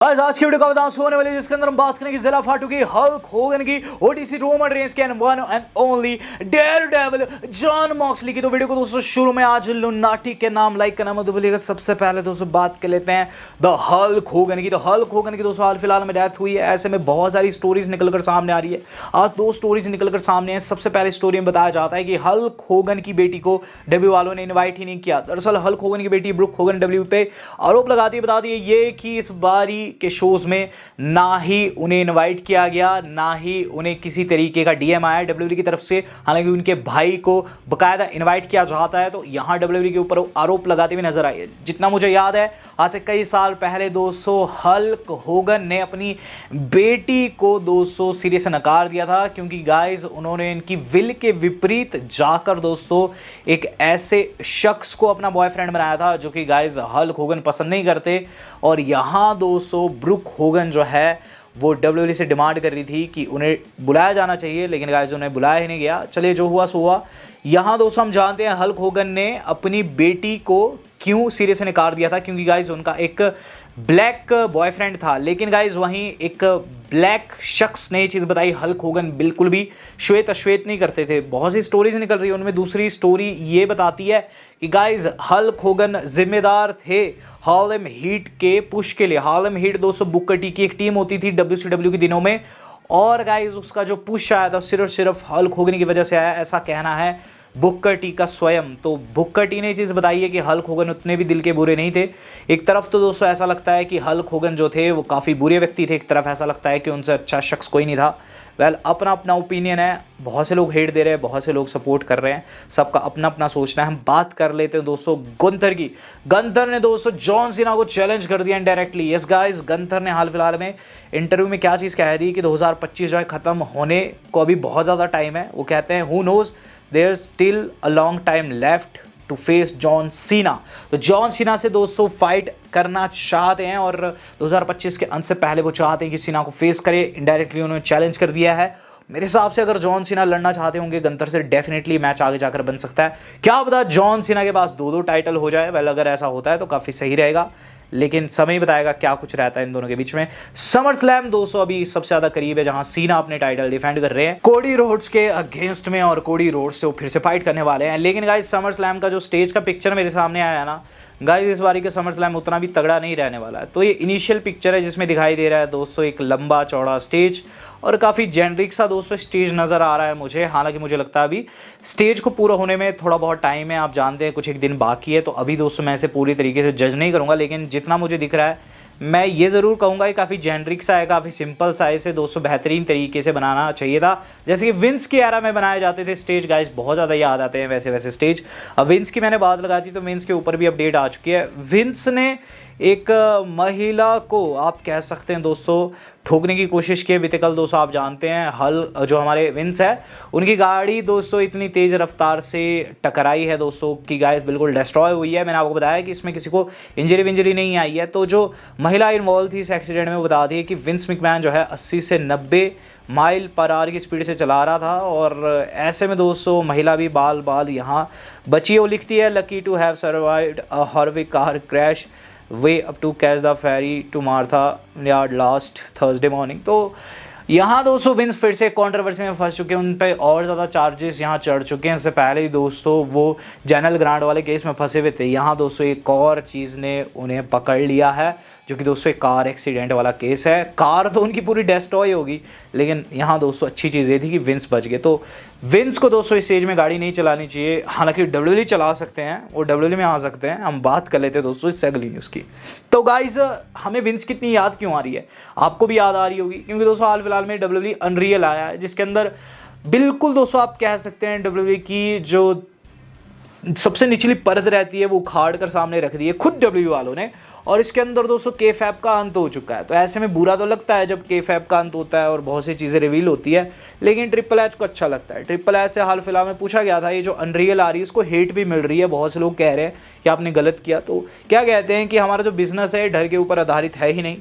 आज की वीडियो का बताऊं होने वाली जिसके अंदर हम बात करेंगे जिला फाटू की हल्क होगन की ओटीसी रोमन रेंज के one and only Daredevil John Moxley की। तो वीडियो को दोस्तों शुरू में आज लुनाटी के नाम लाइक करना मत भूलिएगा। सबसे पहले दोस्तों बात कर लेते हैं द हल्क होगन की। तो हल्क होगन की दोस्तों हाल फिलहाल में डेथ हुई है। ऐसे में बहुत सारी स्टोरीज निकलकर सामने आ रही है। आज दो स्टोरीज निकलकर सामने है। सबसे पहले स्टोरी में बताया जाता है कि हल्क होगन की बेटी को डब्ल्यू वालों ने इन्वाइट ही नहीं किया। दरअसल हल्क होगन की बेटी ब्रुक होगन डब्ल्यू पे आरोप लगाती बता दिए ये कि इस बारी के शोज में ना ही उन्हें इनवाइट किया गया, ना ही उन्हें किसी तरीके का डीएम आया डब्ल्यूडब्ल्यूई की तरफ से। हालांकि उनके भाई को बकायदा इनवाइट किया जाता है। तो यहां डब्ल्यूडब्ल्यूई के ऊपर आरोप लगाते हुए नजर आए। जितना मुझे याद है आज से कई साल पहले दोस्तों हल्क होगन ने अपनी बेटी को दोस्तों सिरे से नकार दिया था, क्योंकि गाइस उन्होंने इनकी विल के विपरीत जाकर दोस्तों एक ऐसे शख्स को अपना बॉयफ्रेंड बनाया था जो कि गाइस हल्क होगन पसंद नहीं करते। और यहां दोस्तों ब्रुक होगन जो है वो डब्ल्यूडब्ल्यूई से डिमांड कर रही थी कि उन्हें बुलाया जाना चाहिए, लेकिन गाइस उन्हें बुलाया ही नहीं गया। चलिए जो हुआ सो हुआ। यहां दोस्तों हम जानते हैं हल्क होगन ने अपनी बेटी को क्यों सिरे से नकार दिया था, क्योंकि गाइस उनका एक ब्लैक बॉयफ्रेंड था। लेकिन गाइस वहीं एक ब्लैक शख्स ने ये चीज़ बताई, हल्क होगन बिल्कुल भी श्वेत अश्वेत नहीं करते थे। बहुत सी स्टोरीज निकल रही है, उनमें दूसरी स्टोरी ये बताती है कि गाइस हल्क होगन जिम्मेदार थे हार्लेम हीट के पुश के लिए। हार्लेम हीट दोस्तों बुकर टी की एक टीम होती थी WCW के दिनों में, और गाइस उसका जो पुश आया था सिर्फ हल्क होगन की वजह से आया, ऐसा कहना है बुकर टी का स्वयं। तो बुकर टी ने ये चीज़ बताई है कि हल्क होगन उतने भी दिल के बुरे नहीं थे। एक तरफ तो दोस्तों ऐसा लगता है कि हल्क होगन जो थे वो काफ़ी बुरे व्यक्ति थे, एक तरफ ऐसा लगता है कि उनसे अच्छा शख्स कोई नहीं था। वेल अपना अपना ओपिनियन है। बहुत से लोग हेट दे रहे हैं, बहुत से लोग सपोर्ट कर रहे हैं, सबका अपना अपना सोचना है। हम बात कर लेते हैं दोस्तों गुंथर की। गुंथर ने दोस्तों जॉन सीना को चैलेंज कर दिया इनडायरेक्टली। यस गाइस, गुंथर ने हाल फिलहाल में इंटरव्यू में क्या चीज़ कह दी कि 2025 जो है ख़त्म होने को अभी बहुत ज़्यादा टाइम है। वो कहते हैं who knows there still a long time left to face John Cena. तो जॉन सीना से दोस्तों फाइट करना चाहते हैं और 2025 के अंत से पहले वो चाहते हैं कि सीना को फेस करे। इनडायरेक्टली उन्होंने चैलेंज कर दिया है। मेरे हिसाब से अगर जॉन सीना लड़ना चाहते होंगे गुंथर से, डेफिनेटली मैच आगे जाकर बन सकता है। क्या पता जॉन सीना के पास दो टाइटल हो जाए। वेल अगर ऐसा होता है तो काफ़ी सही रहेगा, लेकिन समय ही बताएगा क्या कुछ रहता है इन दोनों के बीच में। समर स्लैम दोस्तों अभी सबसे ज्यादा करीब है, जहां सीना अपने टाइटल डिफेंड कर रहे हैं कोडी रोड्स के अगेंस्ट में, और कोडी रोड्स से वो फिर से फाइट करने वाले हैं। लेकिन गाइस समर स्लैम का जो स्टेज का पिक्चर मेरे सामने आया ना गाइस, इस बारी के समर स्लैम उतना भी तगड़ा नहीं रहने वाला है। तो ये इनिशियल पिक्चर है जिसमें दिखाई दे रहा है दोस्तों एक लंबा चौड़ा स्टेज, और काफ़ी जेनरिक सा दोस्तों स्टेज नज़र आ रहा है मुझे। हालांकि मुझे लगता है अभी स्टेज को पूरा होने में थोड़ा बहुत टाइम है। आप जानते हैं कुछ एक दिन बाकी है, तो अभी दोस्तों मैं इसे पूरी तरीके से जज नहीं करूँगा, लेकिन जितना मुझे दिख रहा है मैं ये ज़रूर कहूँगा कि काफ़ी जेनरिक सा है, काफ़ी सिंपल सा है। इसे दोस्तों बेहतरीन तरीके से बनाना चाहिए था, जैसे कि विंस की एरा में बनाए जाते थे स्टेज। गाइस बहुत ज़्यादा याद आते हैं वैसे वैसे स्टेज। अब विंस की मैंने बात लगा दी तो विंस के ऊपर भी अपडेट आ चुकी है। विंस ने एक महिला को आप कह सकते हैं दोस्तों ठोकने की कोशिश की। बीते कल दोस्तों आप जानते हैं हल जो हमारे विंस है उनकी गाड़ी दोस्तों इतनी तेज़ रफ्तार से टकराई है दोस्तों कि गाइस बिल्कुल डिस्ट्रॉय हुई है। मैंने आपको बताया कि इसमें किसी को इंजरी नहीं आई है। तो जो महिला इन्वॉल्व थी इस एक्सीडेंट में वो बता दी कि विंस मैकमैन जो है 80 से 90 माइल पर आवर की स्पीड से चला रहा था, और ऐसे में दोस्तों महिला भी बाल यहाँ बची। वो लिखती है lucky to have survived a horrific car crash way up to catch the ferry to Martha yard last Thursday morning. तो यहाँ दोस्तों विंस फिर से कंट्रोवर्सी में फंस चुके हैं, उन पे और ज़्यादा चार्जेस यहाँ चढ़ चुके हैं। इससे पहले ही दोस्तों वो जनरल ग्रांट वाले केस में फंसे हुए थे। यहाँ दोस्तों एक और चीज़ ने उन्हें पकड़ लिया है, जो कि दोस्तों एक कार एक्सीडेंट वाला केस है। कार तो उनकी पूरी डिस्ट्रॉय होगी, लेकिन यहाँ दोस्तों अच्छी चीज़ ये थी कि विंस बच गए। तो विंस को दोस्तों इस स्टेज में गाड़ी नहीं चलानी चाहिए। हालांकि डब्ल्यूडब्ल्यूई चला सकते हैं, वो डब्ल्यूडब्ल्यूई में आ सकते हैं। हम बात कर लेते हैं दोस्तों इससे अगली न्यूज़ की। तो गाइज हमें विंस कितनी याद क्यों आ रही है, आपको भी याद आ रही होगी, क्योंकि दोस्तों हाल फिलहाल में डब्ल्यूडब्ल्यूई अनरियल आया है, जिसके अंदर बिल्कुल दोस्तों आप कह सकते हैं डब्ल्यूडब्ल्यूई की जो सबसे निचली परत रहती है वो उखाड़ कर सामने रख दी है खुद डब्ल्यूडब्ल्यूई वालों ने। और इसके अंदर दोस्तों के फैप का अंत हो चुका है। तो ऐसे में बुरा तो लगता है जब के फैप का अंत होता है और बहुत सी चीज़ें रिवील होती है, लेकिन ट्रिपल एच को अच्छा लगता है। ट्रिपल एच से हाल फिलहाल में पूछा गया था ये जो अनरियल आ रही है इसको हेट भी मिल रही है। बहुत से लोग कह रहे हैं कि आपने गलत किया। तो क्या कहते हैं कि हमारा जो बिजनेस है डर के ऊपर आधारित है ही नहीं।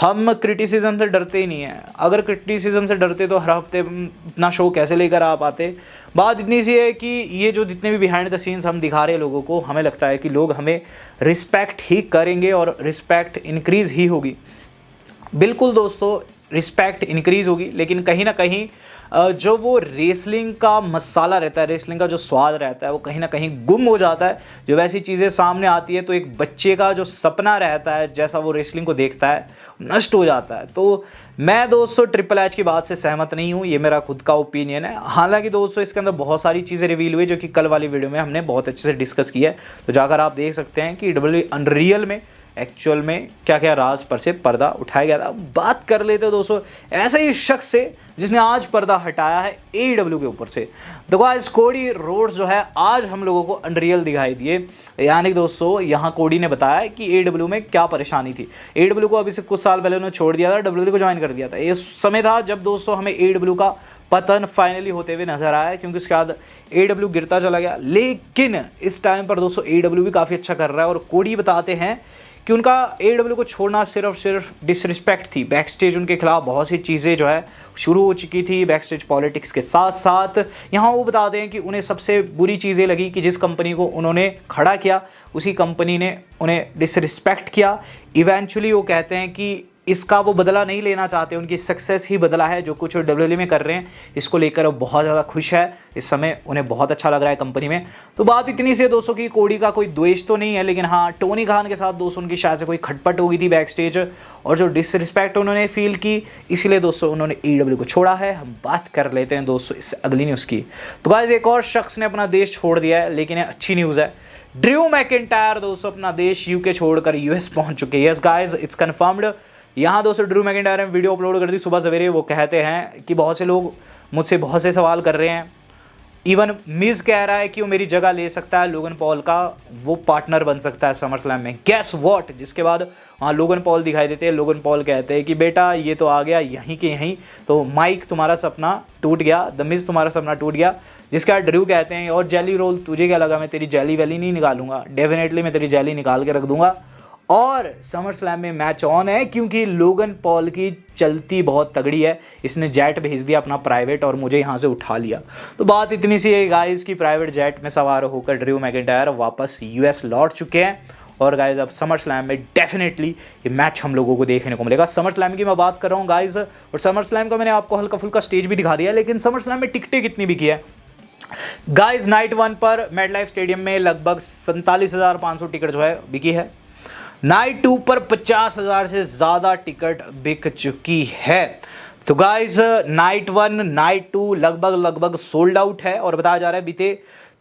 हम क्रिटिसिज्म से डरते ही नहीं हैं। अगर क्रिटिसिज्म से डरते तो हर हफ्ते अपना शो कैसे लेकर आ पाते। बात इतनी सी है कि ये जो जितने भी बिहाइंड द सीन्स हम दिखा रहे हैं लोगों को, हमें लगता है कि लोग हमें रिस्पेक्ट ही करेंगे और रिस्पेक्ट इंक्रीज़ ही होगी। बिल्कुल दोस्तों रिस्पेक्ट इंक्रीज होगी, लेकिन कहीं ना कहीं जो वो रेसलिंग का मसाला रहता है, रेसलिंग का जो स्वाद रहता है वो कहीं ना कहीं गुम हो जाता है। जो वैसी चीज़ें सामने आती है तो एक बच्चे का जो सपना रहता है जैसा वो रेसलिंग को देखता है नष्ट हो जाता है। तो मैं दोस्तों ट्रिपल एच की बात से सहमत नहीं हूँ, ये मेरा खुद का ओपिनियन है। हालांकि दोस्तों इसके अंदर बहुत सारी चीज़ें रिवील हुई जो कि कल वाली वीडियो में हमने बहुत अच्छे से डिस्कस किया है, तो जाकर आप देख सकते हैं कि डब्ल्यूडब्ल्यूई अनरियल में एक्चुअल में क्या क्या राज पर से पर्दा उठाया गया था। बात कर लेते हैं दोस्तों ऐसे ही शख्स से जिसने आज पर्दा हटाया है AEW के ऊपर से। देखो आज कोडी रोड्स जो है आज हम लोगों को अनरियल दिखाई दिए। यानी दोस्तों यहाँ कोडी ने बताया कि AEW में क्या परेशानी थी। AEW को अभी से कुछ साल पहले उन्होंने छोड़ दिया था, WWE को ज्वाइन कर दिया था। ये समय था जब दोस्तों हमें AEW का पतन फाइनली होते हुए नजर आया, क्योंकि उसके बाद AEW गिरता चला गया। लेकिन इस टाइम पर दोस्तों AEW भी काफ़ी अच्छा कर रहा है और कोडी बताते हैं कि उनका AEW को छोड़ना सिर्फ डिसरिस्पेक्ट थी। बैकस्टेज उनके खिलाफ बहुत सी चीज़ें जो है शुरू हो चुकी थी, बैकस्टेज पॉलिटिक्स के साथ साथ। यहाँ वो बताते हैं कि उन्हें सबसे बुरी चीज़ें लगी कि जिस कंपनी को उन्होंने खड़ा किया उसी कंपनी ने उन्हें डिसरिस्पेक्ट किया। इवेंचुअली वो कहते हैं कि इसका वो बदला नहीं लेना चाहते, उनकी सक्सेस ही बदला है जो कुछ WWE में कर रहे हैं। इसको लेकर वो बहुत ज़्यादा खुश है, इस समय उन्हें बहुत अच्छा लग रहा है कंपनी में। तो बात इतनी सी है दोस्तों कि कोडी का कोई द्वेष तो नहीं है, लेकिन हाँ टोनी खान के साथ दोस्तों उनकी शायद से कोई खटपट हो गई थी बैकस्टेज और जो डिसरिस्पेक्ट उन्होंने फील की, इसीलिए दोस्तों उन्होंने AEW को छोड़ा है। हम बात कर लेते हैं दोस्तों इससे अगली न्यूज़ की। तो गाइस एक और शख्स ने अपना देश छोड़ दिया है, लेकिन ये अच्छी न्यूज़ है। ड्रू मैकिंटायर दोस्तों अपना देश UK छोड़कर US पहुंच चुके हैं। Yes guys it's confirmed. यहाँ दोस्तों ड्रू मैकिंटायर ने वीडियो अपलोड कर दी सुबह सवेरे। वो कहते हैं कि बहुत से लोग मुझसे बहुत से सवाल कर रहे हैं, इवन मिज कह रहा है कि वो मेरी जगह ले सकता है, लोगन पॉल का वो पार्टनर बन सकता है समर स्लैम में। गैस व्हाट, जिसके बाद वहाँ लोगन पॉल दिखाई देते हैं। लोगन पॉल कहते हैं कि बेटा ये तो आ गया यहीं के यहीं, तो माइक तुम्हारा सपना टूट गया, द मिज तुम्हारा सपना टूट गया। जिसके बाद ड्रू कहते हैं और जेली रोल तुझे क्या लगा मैं तेरी जेली वैली नहीं निकालूंगा, डेफिनेटली मैं तेरी जेली निकाल के रख दूंगा। और समर स्लैम में मैच ऑन है क्योंकि लोगन पॉल की चलती बहुत तगड़ी है। इसने जेट भेज दिया अपना प्राइवेट और मुझे यहाँ से उठा लिया। तो बात इतनी सी है गाइस कि प्राइवेट जेट में सवार होकर ड्रू मैकिंटायर वापस US लौट चुके हैं। और गाइस अब समर स्लैम में डेफिनेटली ये मैच हम लोगों को देखने को मिलेगा। समर स्लैम की मैं बात कर रहा हूँ गाइस, और समर स्लैम का मैंने आपको हल्का फुल्का स्टेज भी दिखा दिया, लेकिन समर स्लैम में टिकटें कितनी बिकी है गाइस। नाइट 1 पर मेडलाइफ स्टेडियम में लगभग 47,500 टिकट जो है बिकी है। नाइट 2 पर 50,000 से ज़्यादा टिकट बिक चुकी है। तो गाइस नाइट 1 नाइट 2 लगभग सोल्ड आउट है और बताया जा रहा है बीते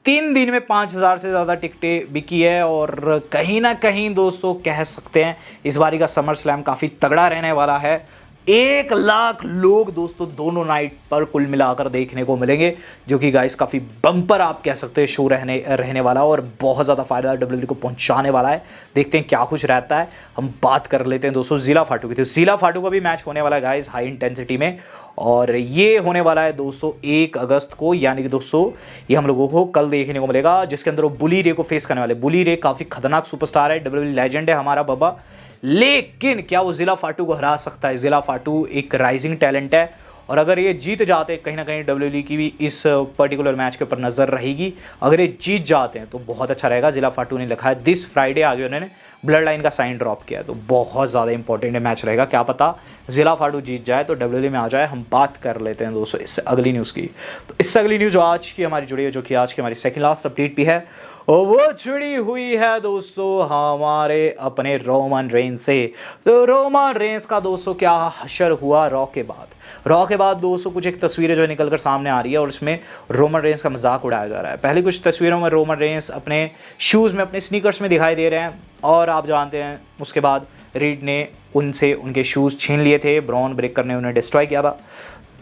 3 दिन में 5,000 से ज़्यादा टिकटें बिकी है। और कहीं ना कहीं दोस्तों कह सकते हैं इस बारी का समर स्लैम काफ़ी तगड़ा रहने वाला है। 1 लाख लोग दोस्तों दोनों नाइट पर कुल मिलाकर देखने को मिलेंगे, जो कि गाइस काफ़ी बम्पर आप कह सकते हैं शो रहने वाला और बहुत ज़्यादा फायदा WWE को पहुंचाने वाला है। देखते हैं क्या कुछ रहता है। हम बात कर लेते हैं दोस्तों जिला फाटू की। तो जिला फाटू का भी मैच होने वाला है गाइस हाई इंटेंसिटी में, और ये होने वाला है दोस्तों 1 अगस्त को। यानी कि दोस्तों ये हम लोगों को कल देखने को मिलेगा, जिसके अंदर वो बुली रे को फेस करने वाले। बुली रे काफ़ी खतरनाक सुपरस्टार है, WWE लेजेंड है हमारा बाबा, लेकिन क्या वो जिला फाटू को हरा सकता है? जिला फाटू एक राइजिंग टैलेंट है और अगर ये जीत जाते हैं कहीं ना कहीं WWE की भी इस पर्टिकुलर मैच के ऊपर नज़र रहेगी। अगर ये जीत जाते हैं तो बहुत अच्छा रहेगा। जिला फाटू ने लिखा है दिस फ्राइडे आगे उन्होंने ब्लड लाइन का साइन ड्रॉप किया है, तो बहुत ज़्यादा इंपॉर्टेंट मैच रहेगा। क्या पता जिला फाटू जीत जाए तो WWE में आ जाए। हम बात कर लेते हैं दोस्तों इससे अगली न्यूज़ की। तो इससे अगली न्यूज़ जो आज की हमारी जुड़ी है, जो कि आज की हमारी सेकंड लास्ट अपडेट भी है, और वो जुड़ी हुई है दोस्तों हमारे अपने रोमन रेंस से। तो रोमन रेंस का दोस्तों क्या हशर हुआ रॉ के बाद दोस्तों कुछ एक तस्वीरें जो निकल कर सामने आ रही है और इसमें रोमन रेंस का मजाक उड़ाया जा रहा है। पहले कुछ तस्वीरों में रोमन रेंस अपने शूज़ में अपने स्नीकर्स में दिखाई दे रहे हैं और आप जानते हैं उसके बाद रीड ने उनसे उनके शूज़ छीन लिए थे, ब्रॉन ब्रेकर ने उन्हें डिस्ट्रॉय किया था।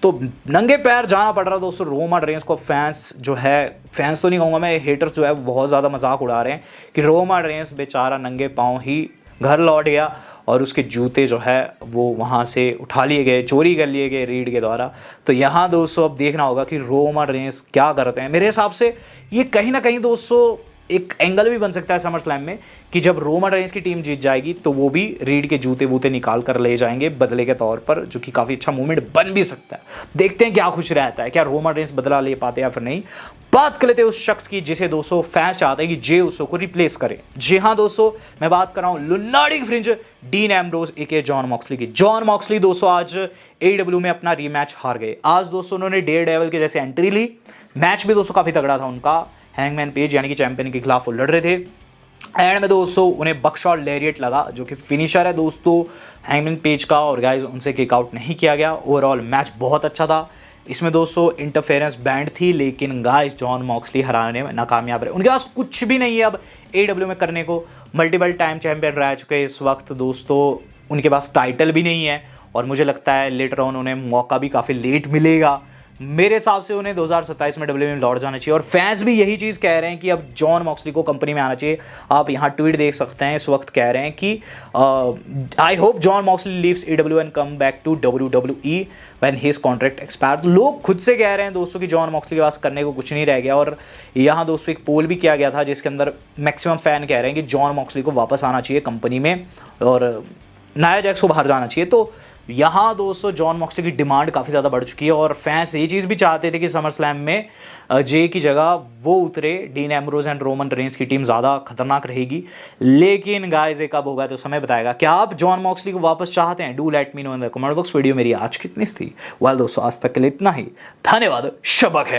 तो नंगे पैर जाना पड़ रहा दोस्तों रोमन रेंस को। फैंस जो है, फैंस तो नहीं कहूँगा मैं, हेटर्स जो है बहुत ज़्यादा मजाक उड़ा रहे हैं कि रोमन रेंस बेचारा नंगे पाँव ही घर लौट गया और उसके जूते जो है वो वहाँ से उठा लिए गए, चोरी कर लिए गए रीड के द्वारा। तो यहाँ दोस्तों अब देखना होगा कि रोमन रेंस क्या करते हैं। मेरे हिसाब से ये कहीं ना कहीं दोस्तों एक एंगल भी बन सकता है समर स्लैम में कि जब रोमन रेंस की टीम जीत जाएगी तो वो भी रीड के जूते वूते निकाल कर ले जाएंगे बदले के तौर पर, जो कि काफ़ी अच्छा मूवमेंट बन भी सकता है। देखते हैं क्या खुश रहता है, क्या रोमन रेंस बदला ले पाते या फिर नहीं। बात कर लेते हैं उस शख्स की जिसे दोस्तों फैंस चाहते हैं कि जे उसो को रिप्लेस करे। जी हाँ दोस्तों, मैं बात कर रहा हूँ लुनाटिक फ्रिंज डीन एम्ब्रोज एके जॉन मॉक्सली की। जॉन मॉक्सली दोस्तों आज AEW में अपना रीमैच हार गए। आज दोस्तों उन्होंने डेयर डेविल के जैसे एंट्री ली। मैच भी दोस्तों काफ़ी तगड़ा था उनका। हैंगमैन पेज यानी कि चैंपियन के खिलाफ वो लड़ रहे थे। एंड में दोस्तों उन्हें बकशॉट लैरिएट लगा जो कि फिनिशर है दोस्तों हैंगमैन पेज का, और गाइस उनसे किक आउट नहीं किया गया। ओवरऑल मैच बहुत अच्छा था। इसमें दोस्तों इंटरफेरेंस बैंड थी, लेकिन गाइस जॉन मॉक्सली हराने में नाकामयाब रहे। उनके पास कुछ भी नहीं है अब AEW में करने को। मल्टीपल टाइम चैंपियन रह चुके इस वक्त दोस्तों, उनके पास टाइटल भी नहीं है, और मुझे लगता है लेटर ऑन उन्हें मौका भी काफ़ी लेट मिलेगा। मेरे हिसाब से उन्हें 2027 में WWE में लौट जाना चाहिए, और फैंस भी यही चीज़ कह रहे हैं कि अब जॉन मॉक्सली को कंपनी में आना चाहिए। आप यहाँ ट्वीट देख सकते हैं, इस वक्त कह रहे हैं कि I hope John Moxley leaves AEW and come back to WWE when his contract expire. लोग खुद से कह रहे हैं दोस्तों कि जॉन मॉक्सली के पास करने को कुछ नहीं रह गया, और यहाँ दोस्तों एक पोल भी किया गया था जिसके अंदर मैक्सिमम फैन कह रहे हैं कि जॉन मॉक्सली को वापस आना चाहिए कंपनी में और नाया जैक्स को बाहर जाना चाहिए। तो यहाँ दोस्तों जॉन मॉक्सली की डिमांड काफ़ी ज़्यादा बढ़ चुकी है, और फैंस ये चीज़ भी चाहते थे कि समर स्लैम में जे की जगह वो उतरे। Dean Ambrose and Roman Reigns की टीम ज़्यादा खतरनाक रहेगी, लेकिन गाइस ये कब होगा तो समय बताएगा। क्या आप जॉन मॉक्सली को वापस चाहते हैं? Do let me know in the comment box. Video मेरी आज कितनी थी? वेल दोस्तों आज तक के लिए इतना ही। धन्यवाद। शब्बा खैर।